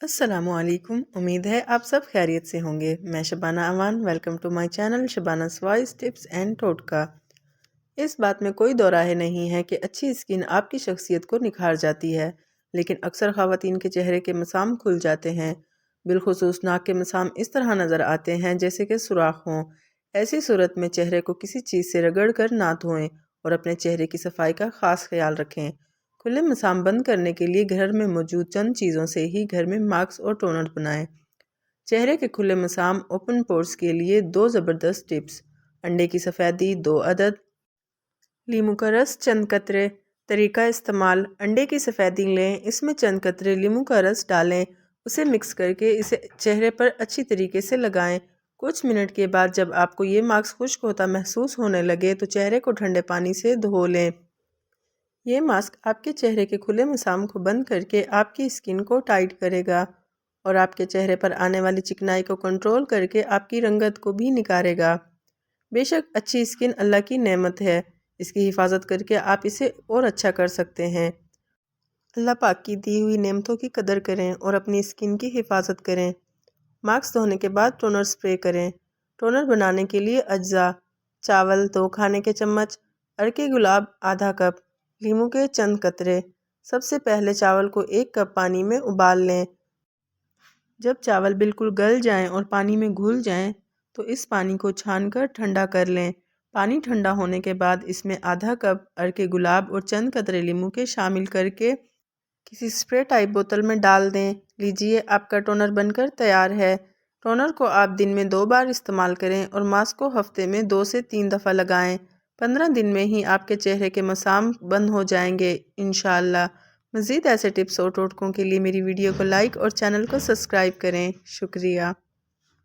السلام علیکم، امید ہے آپ سب خیریت سے ہوں گے۔ میں Shabana Aman, welcome to my channel Shabana's voice tips and totka. اس بات میں کوئی دو رائے نہیں ہے کہ اچھی اسکن آپ کی شخصیت کو نکھار جاتی ہے، لیکن اکثر خواتین کے چہرے کے مسام کھل جاتے ہیں۔ بالخصوص ناک کے مسام اس طرح نظر آتے ہیں جیسے کہ سوراخ ہوں۔ ایسی صورت میں چہرے کو کسی چیز سے رگڑ کر نہ دھوئیں اور اپنے چہرے کی صفائی کا خاص خیال رکھیں۔ کھلے مسام بند کرنے کے لیے گھر میں موجود چند چیزوں سے ہی گھر میں ماسک اور ٹونر بنائیں۔ چہرے کے کھلے مسام اوپن پورس کے لیے 2 زبردست ٹپس۔ انڈے کی سفیدی 2 عدد، لیموں کا رس چند قطرے۔ طریقہ استعمال: انڈے کی سفیدی لیں، اس میں چند قطرے لیموں کا رس ڈالیں، اسے مکس کر کے اسے چہرے پر اچھی طریقے سے لگائیں۔ کچھ منٹ کے بعد جب آپ کو یہ ماسک خشک ہوتا محسوس ہونے لگے تو چہرے کو ٹھنڈے پانی سے دھو لیں۔ یہ ماسک آپ کے چہرے کے کھلے مسام کو بند کر کے آپ کی اسکن کو ٹائٹ کرے گا اور آپ کے چہرے پر آنے والی چکنائی کو کنٹرول کر کے آپ کی رنگت کو بھی نکھارے گا۔ بے شک اچھی اسکن اللہ کی نعمت ہے، اس کی حفاظت کر کے آپ اسے اور اچھا کر سکتے ہیں۔ اللہ پاک کی دی ہوئی نعمتوں کی قدر کریں اور اپنی اسکن کی حفاظت کریں۔ ماسک دھونے کے بعد ٹونر سپرے کریں۔ ٹونر بنانے کے لیے اجزاء: چاول 2 کھانے کے چمچ، عرق گلاب آدھا کپ، لیموں کے چند قطرے۔ سب سے پہلے چاول کو 1 کپ پانی میں ابال لیں۔ جب چاول بالکل گل جائیں اور پانی میں گھل جائیں تو اس پانی کو چھان کر ٹھنڈا کر لیں۔ پانی ٹھنڈا ہونے کے بعد اس میں آدھا کپ عرق گلاب اور چند قطرے لیموں کے شامل کر کے کسی سپرے ٹائپ بوتل میں ڈال دیں۔ لیجئے، آپ کا ٹونر بن کر تیار ہے۔ ٹونر کو آپ دن میں 2 بار استعمال کریں اور ماسک کو ہفتے میں 2 سے 3 دفعہ لگائیں۔ 15 دن میں ہی آپ کے چہرے کے مسام بند ہو جائیں گے انشاءاللہ۔ مزید ایسے ٹپس اور ٹوٹکوں کے لیے میری ویڈیو کو لائک اور چینل کو سبسکرائب کریں۔ شکریہ۔